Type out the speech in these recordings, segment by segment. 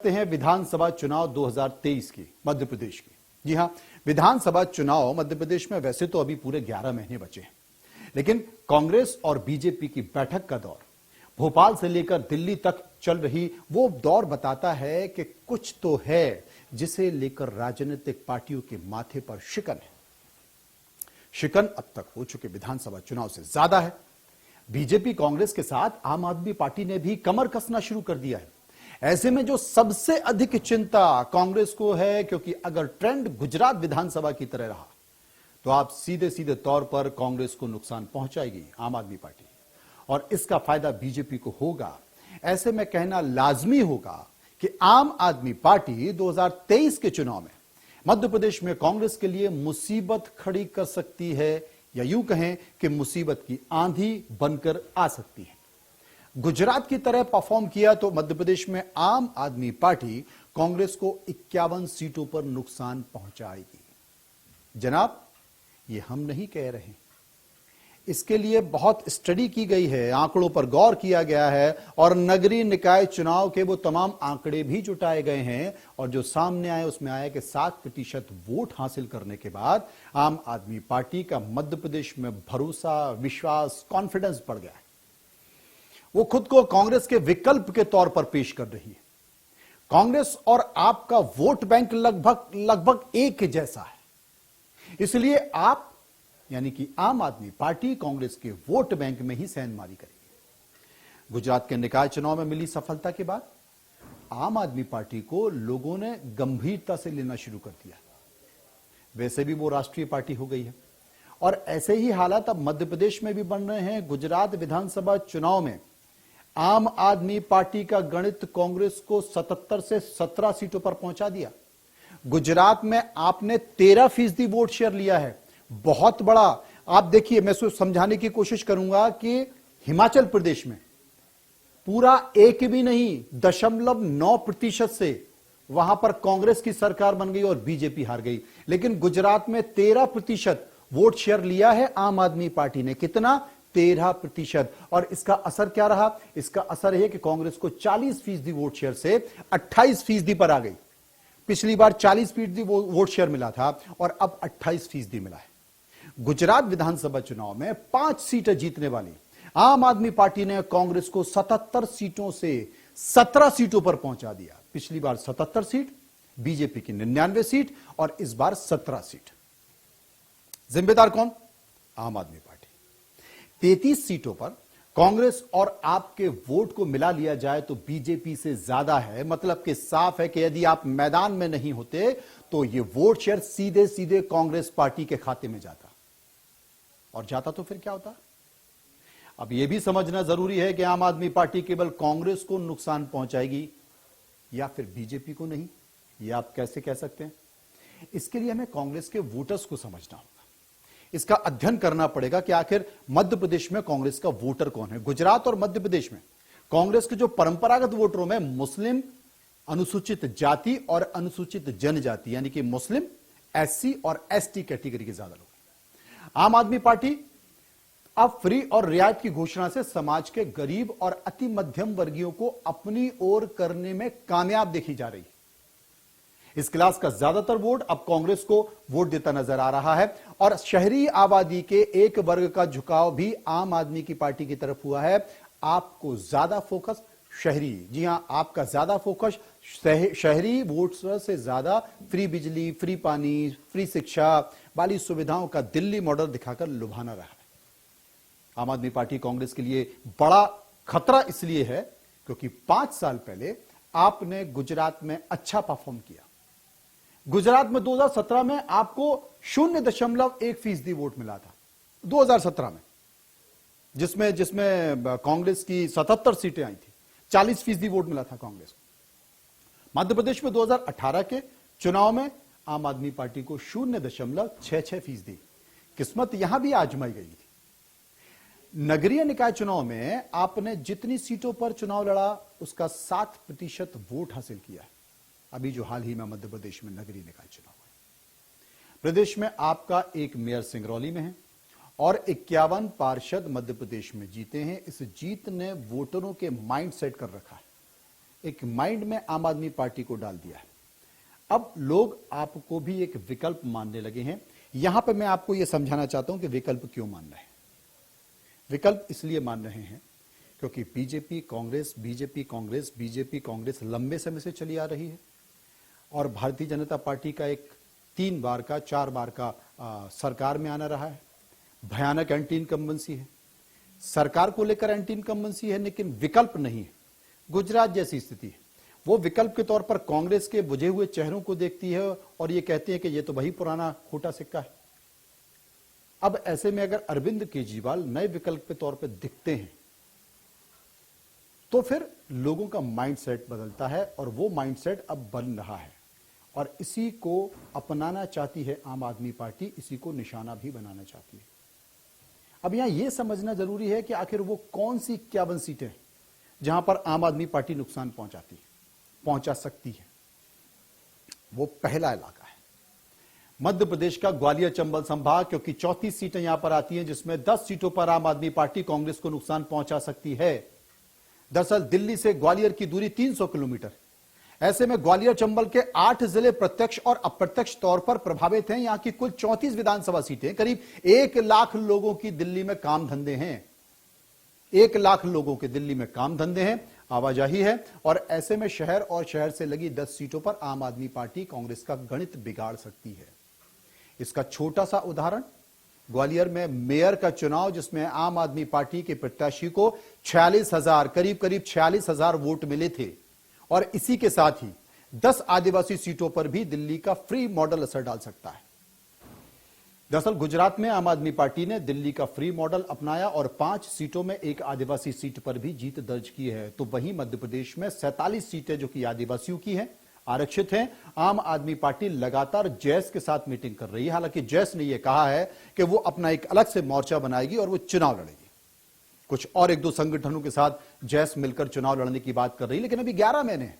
करते हैं विधानसभा चुनाव 2023 की, मध्य प्रदेश की। जी हां, विधानसभा चुनाव मध्य प्रदेश में वैसे तो अभी पूरे 11 महीने बचे हैं, लेकिन कांग्रेस और बीजेपी की बैठक का दौर भोपाल से लेकर दिल्ली तक चल रही वो दौर बताता है कि कुछ तो है जिसे लेकर राजनीतिक पार्टियों के माथे पर शिकन है। शिकन अब तक हो चुके विधानसभा चुनाव से ज्यादा है। बीजेपी कांग्रेस के साथ आम आदमी पार्टी ने भी कमर कसना शुरू कर दिया है। ऐसे में जो सबसे अधिक चिंता कांग्रेस को है, क्योंकि अगर ट्रेंड गुजरात विधानसभा की तरह रहा तो आप सीधे सीधे तौर पर कांग्रेस को नुकसान पहुंचाएगी आम आदमी पार्टी, और इसका फायदा बीजेपी को होगा। ऐसे में कहना लाजमी होगा कि आम आदमी पार्टी 2023 के चुनाव में मध्य प्रदेश में कांग्रेस के लिए मुसीबत खड़ी कर सकती है, या यूं कहें कि मुसीबत की आंधी बनकर आ सकती है। गुजरात की तरह परफॉर्म किया तो मध्य प्रदेश में आम आदमी पार्टी कांग्रेस को 51 सीटों पर नुकसान पहुंचाएगी। जनाब, ये हम नहीं कह रहे, इसके लिए बहुत स्टडी की गई है, आंकड़ों पर गौर किया गया है, और नगरीय निकाय चुनाव के वो तमाम आंकड़े भी जुटाए गए हैं, और जो सामने आए उसमें आया कि 7% वोट हासिल करने के बाद आम आदमी पार्टी का मध्य प्रदेश में भरोसा, विश्वास, कॉन्फिडेंस बढ़ गया है। वो खुद को कांग्रेस के विकल्प के तौर पर पेश कर रही है। कांग्रेस और आपका वोट बैंक लगभग एक जैसा है, इसलिए आप यानी कि आम आदमी पार्टी कांग्रेस के वोट बैंक में ही सेंधमारी करेगी। गुजरात के निकाय चुनाव में मिली सफलता के बाद आम आदमी पार्टी को लोगों ने गंभीरता से लेना शुरू कर दिया। वैसे भी वो राष्ट्रीय पार्टी हो गई है, और ऐसे ही हालात अब मध्य प्रदेश में भी बन रहे हैं। गुजरात विधानसभा चुनाव में आम आदमी पार्टी का गणित कांग्रेस को 77 से 17 सीटों पर पहुंचा दिया। गुजरात में आपने 13% वोट शेयर लिया है, बहुत बड़ा। आप देखिए, मैं इसको समझाने की कोशिश करूंगा कि हिमाचल प्रदेश में पूरा 1 भी नहीं 0.9% से वहां पर कांग्रेस की सरकार बन गई और बीजेपी हार गई, लेकिन गुजरात में 13% वोट शेयर लिया है आम आदमी पार्टी ने। कितना? 13%। और इसका असर क्या रहा? इसका असर है कि कांग्रेस को 40% वोट शेयर से 28% पर आ गई। पिछली बार 40% वोट शेयर मिला था और अब 28% मिला है। गुजरात विधानसभा चुनाव में 5 सीटें जीतने वाली आम आदमी पार्टी ने कांग्रेस को 77 सीटों से 17 सीटों पर पहुंचा दिया। पिछली बार 77 सीट, बीजेपी की 99 सीट, और इस बार 17 सीट। जिम्मेदार कौन? आम आदमी पार्टी। 33 सीटों पर कांग्रेस और आपके वोट को मिला लिया जाए तो बीजेपी से ज्यादा है। मतलब कि साफ है कि यदि आप मैदान में नहीं होते तो ये वोट शेयर सीधे सीधे कांग्रेस पार्टी के खाते में जाता, और जाता तो फिर क्या होता? अब यह भी समझना जरूरी है कि आम आदमी पार्टी केवल कांग्रेस को नुकसान पहुंचाएगी या फिर बीजेपी को नहीं, यह आप कैसे कह सकते हैं? इसके लिए हमें कांग्रेस के वोटर्स को समझना होगा। इसका अध्ययन करना पड़ेगा कि आखिर मध्य प्रदेश में कांग्रेस का वोटर कौन है। गुजरात और मध्य प्रदेश में कांग्रेस के जो परंपरागत वोटरों में मुस्लिम, अनुसूचित जाति और अनुसूचित जनजाति यानी कि मुस्लिम, एससी और एसटी कैटेगरी के ज्यादा लोग। आम आदमी पार्टी अब फ्री और रियायत की घोषणा से समाज के गरीब और अति मध्यम वर्गीयों को अपनी ओर करने में कामयाब देखी जा रही है। इस क्लास का ज्यादातर वोट अब कांग्रेस को वोट देता नजर आ रहा है, और शहरी आबादी के एक वर्ग का झुकाव भी आम आदमी की पार्टी की तरफ हुआ है। आपको ज्यादा फोकस शहरी, जी हां, आपका ज्यादा फोकस शहरी वोटर्स से ज्यादा फ्री बिजली, फ्री पानी, फ्री शिक्षा वाली सुविधाओं का दिल्ली मॉडल दिखाकर लुभाना रहा है। आम आदमी पार्टी कांग्रेस के लिए बड़ा खतरा इसलिए है क्योंकि 5 साल पहले आपने गुजरात में अच्छा परफॉर्म किया। गुजरात में 2017 में आपको 0.1% वोट मिला था 2017 में, जिसमें कांग्रेस की 77 सीटें आई थी, 40% वोट मिला था कांग्रेस को। मध्य प्रदेश में 2018 के चुनाव में आम आदमी पार्टी को 0.66%। किस्मत यहां भी आजमाई गई थी। नगरीय निकाय चुनाव में आपने जितनी सीटों पर चुनाव लड़ा उसका 7% वोट हासिल किया है। अभी जो हाल ही में मध्य प्रदेश में नगरीय निकाय चुनाव है, प्रदेश में आपका एक मेयर सिंगरौली में है और 51 पार्षद मध्य प्रदेश में जीते हैं। इस जीत ने वोटरों के माइंड सेट कर रखा है एक माइंड में आम आदमी पार्टी को डाल दिया है। अब लोग आपको भी एक विकल्प मानने लगे हैं। यहां पर मैं आपको यह समझाना चाहता हूं कि विकल्प क्यों मान रहे हैं। विकल्प इसलिए मान रहे हैं क्योंकि बीजेपी कांग्रेस लंबे समय से चली आ रही है और भारतीय जनता पार्टी का एक 3 बार का 4 बार का सरकार में आना रहा है। भयानक एंटी इनकम्बेंसी है, सरकार को लेकर एंटी इनकम्बेंसी है, लेकिन विकल्प नहीं है। गुजरात जैसी स्थिति है, वो विकल्प के तौर पर कांग्रेस के बुझे हुए चेहरों को देखती है और ये कहती है कि ये तो वही पुराना खोटा सिक्का है। अब ऐसे में अगर अरविंद केजरीवाल नए विकल्प के तौर पर दिखते हैं तो फिर लोगों का माइंडसेट बदलता है और वो माइंडसेट अब बन रहा है और इसी को अपनाना चाहती है आम आदमी पार्टी, इसी को निशाना भी बनाना चाहती है। अब यहां यह समझना जरूरी है कि आखिर वो कौन सी 51 सीटें जहां पर आम आदमी पार्टी नुकसान पहुंचा सकती है। वो पहला इलाका है मध्य प्रदेश का ग्वालियर चंबल संभाग, क्योंकि 34 सीटें यहां पर आती हैं जिसमें 10 सीटों पर आम आदमी पार्टी कांग्रेस को नुकसान पहुंचा सकती है। दरअसल दिल्ली से ग्वालियर की दूरी 300 किलोमीटर। ऐसे में ग्वालियर चंबल के 8 जिले प्रत्यक्ष और अप्रत्यक्ष तौर पर प्रभावित हैं। यहां की कुल 34 विधानसभा सीटें, करीब 1 लाख लोगों की दिल्ली में काम धंधे हैं। 1 लाख लोगों के दिल्ली में काम धंधे हैं, आवाजाही है और ऐसे में शहर और शहर से लगी 10 सीटों पर आम आदमी पार्टी कांग्रेस का गणित बिगाड़ सकती है। इसका छोटा सा उदाहरण ग्वालियर में मेयर का चुनाव, जिसमें आम आदमी पार्टी के प्रत्याशी को 46,000 करीब 46,000 वोट मिले थे और इसी के साथ ही 10 आदिवासी सीटों पर भी दिल्ली का फ्री मॉडल असर डाल सकता है। दरअसल गुजरात में आम आदमी पार्टी ने दिल्ली का फ्री मॉडल अपनाया और 5 सीटों में एक आदिवासी सीट पर भी जीत दर्ज की है। तो वहीं मध्य प्रदेश में 47 सीटें जो कि आदिवासियों की हैं, आरक्षित हैं। आम आदमी पार्टी लगातार जैस के साथ मीटिंग कर रही है। हालांकि जैस ने यह कहा है कि वो अपना एक अलग से मोर्चा बनाएगी और वो चुनाव लड़ेगी। कुछ और 1-2 संगठनों के साथ जैस मिलकर चुनाव लड़ने की बात कर रही है, लेकिन अभी 11 महीने हैं,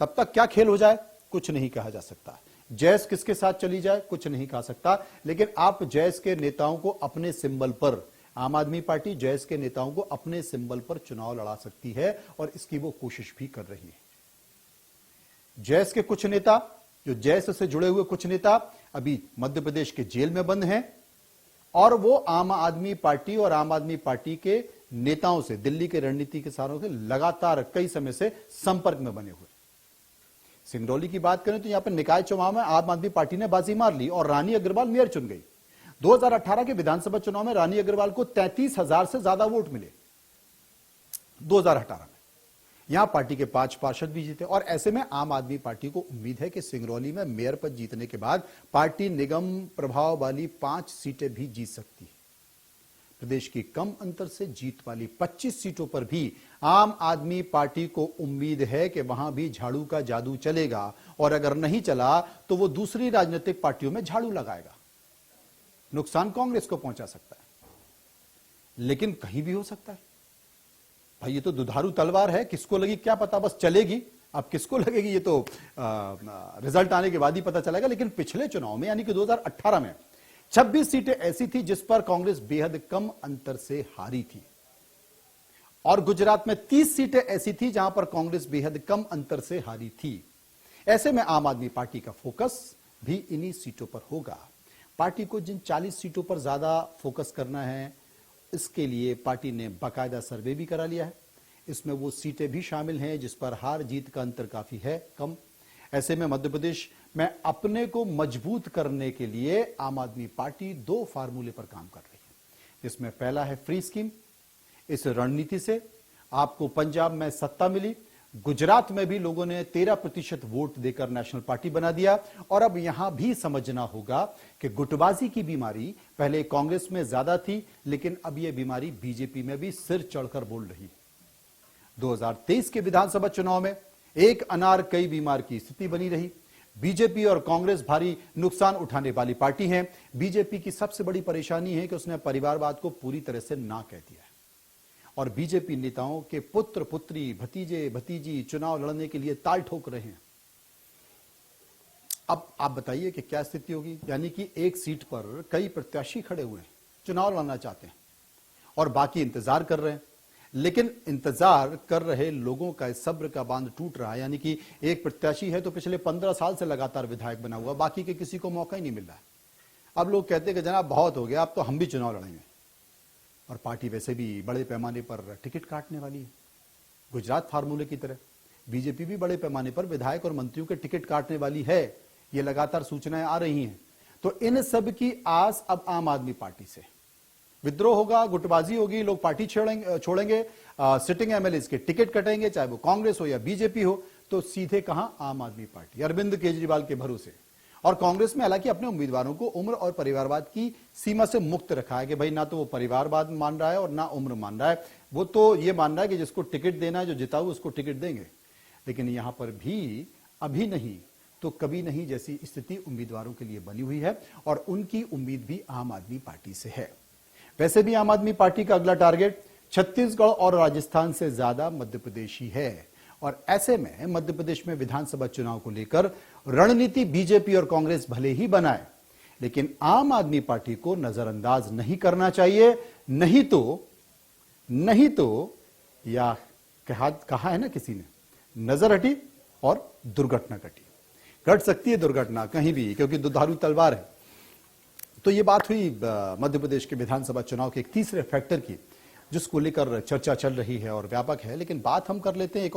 तब तक क्या खेल हो जाए कुछ नहीं कहा जा सकता। जैस किसके साथ चली जाए कुछ नहीं कहा सकता, लेकिन आप जैस के नेताओं को अपने सिंबल पर, आम आदमी पार्टी जैस के नेताओं को अपने सिंबल पर चुनाव लड़ा सकती है और इसकी वो कोशिश भी कर रही है। जैस के कुछ नेता, जो जैस से जुड़े हुए कुछ नेता अभी मध्य प्रदेश के जेल में बंद हैं और वो आम आदमी पार्टी और आम आदमी पार्टी के नेताओं से, दिल्ली के रणनीति के सारों से लगातार कई समय से संपर्क में बने हुए। सिंगरौली की बात करें तो यहां पर निकाय चुनाव में आम आदमी पार्टी ने बाजी मार ली और रानी अग्रवाल मेयर चुन गई। 2018 के विधानसभा चुनाव में रानी अग्रवाल को 33,000 से ज्यादा वोट मिले 2018 में। यहां पार्टी के 5 पार्षद भी जीते और ऐसे में आम आदमी पार्टी को उम्मीद है कि सिंगरौली में मेयर पद जीतने के बाद पार्टी निगम प्रभाव वाली 5 सीटें भी जीत सकती है। प्रदेश की कम अंतर से जीत वाली 25 सीटों पर भी आम आदमी पार्टी को उम्मीद है कि वहां भी झाड़ू का जादू चलेगा और अगर नहीं चला तो वो दूसरी राजनीतिक पार्टियों में झाड़ू लगाएगा। नुकसान कांग्रेस को पहुंचा सकता है, लेकिन कहीं भी हो सकता है। भाई ये तो दुधारू तलवार है, किसको लगी क्या पता, बस चलेगी। अब किसको लगेगी ये तो रिजल्ट आने के बाद ही पता चलेगा। लेकिन पिछले चुनाव में यानी कि 2018 में 26 सीटें ऐसी थी जिस पर कांग्रेस बेहद कम अंतर से हारी थी और गुजरात में 30 सीटें ऐसी थी जहां पर कांग्रेस बेहद कम अंतर से हारी थी। ऐसे में आम आदमी पार्टी का फोकस भी इन्हीं सीटों पर होगा। पार्टी को जिन 40 सीटों पर ज्यादा फोकस करना है, इसके लिए पार्टी ने बाकायदा सर्वे भी करा लिया है। इसमें वो सीटें भी शामिल हैं जिस पर हार जीत का अंतर काफी है कम। ऐसे में मध्य प्रदेश में अपने को मजबूत करने के लिए आम आदमी पार्टी 2 फार्मूले पर काम कर रही है, जिसमें पहला है फ्री स्कीम। इस रणनीति से आपको पंजाब में सत्ता मिली, गुजरात में भी लोगों ने 13% वोट देकर नेशनल पार्टी बना दिया और अब यहां भी समझना होगा कि गुटबाजी की बीमारी पहले कांग्रेस में ज्यादा थी, लेकिन अब यह बीमारी बीजेपी में भी सिर चढ़कर बोल रही है। 2023 के विधानसभा चुनाव में एक अनार कई बीमार की स्थिति बनी रही। बीजेपी और कांग्रेस भारी नुकसान उठाने वाली पार्टी है। बीजेपी की सबसे बड़ी परेशानी है कि उसने परिवारवाद को पूरी तरह से ना कह दिया है और बीजेपी नेताओं के पुत्र पुत्री, भतीजे भतीजी चुनाव लड़ने के लिए ताल ठोक रहे हैं। अब आप बताइए कि क्या स्थिति होगी। यानी कि एक सीट पर कई प्रत्याशी खड़े हुए हैं, चुनाव लड़ना चाहते हैं और बाकी इंतजार कर रहे हैं। लेकिन इंतजार कर रहे लोगों का इस सब्र का बांध टूट रहा है। यानी कि एक प्रत्याशी है तो पिछले 15 साल से लगातार विधायक बना हुआ, बाकी के किसी को मौका ही नहीं मिल रहा है। अब लोग कहते हैं कि जनाब बहुत हो गया, अब तो हम भी चुनाव लड़ेंगे। और पार्टी वैसे भी बड़े पैमाने पर टिकट काटने वाली है, गुजरात फार्मूले की तरह बीजेपी भी बड़े पैमाने पर विधायक और मंत्रियों के टिकट काटने वाली है। ये लगातार सूचनाएं आ रही हैं। तो इन सब की आस अब आम आदमी पार्टी से। विद्रोह होगा, गुटबाजी होगी, लोग पार्टी छोड़ेंगे, सिटिंग एमएलए के टिकट कटेंगे, चाहे वो कांग्रेस हो या बीजेपी हो, तो सीधे कहां आम आदमी पार्टी, अरविंद केजरीवाल के भरोसे। और कांग्रेस में हालांकि अपने उम्मीदवारों को उम्र और परिवारवाद की सीमा से मुक्त रखा है कि भाई ना तो वो परिवारवाद मान रहा है और ना उम्र मान रहा है। वो तो ये मान रहा है कि जिसको टिकट देना है, जो जिताऊ उसको टिकट देंगे। लेकिन यहां पर भी अभी नहीं तो कभी नहीं जैसी स्थिति उम्मीदवारों के लिए बनी हुई है, और उनकी उम्मीद भी आम आदमी पार्टी से है। वैसे भी आम आदमी पार्टी का अगला टारगेट छत्तीसगढ़ और राजस्थान से ज्यादा मध्य प्रदेश ही है। और ऐसे में मध्य प्रदेश में विधानसभा चुनाव को लेकर रणनीति बीजेपी और कांग्रेस भले ही बनाए, लेकिन आम आदमी पार्टी को नजरअंदाज नहीं करना चाहिए। नहीं तो या कहा है ना किसी ने, नजर हटी और दुर्घटना घटी। घट सकती है दुर्घटना कहीं भी, क्योंकि दुधारू तलवार है। तो ये बात हुई मध्य प्रदेश के विधानसभा चुनाव के एक तीसरे फैक्टर की, जिसको लेकर चर्चा चल रही है और व्यापक है। लेकिन बात हम कर लेते हैं एक और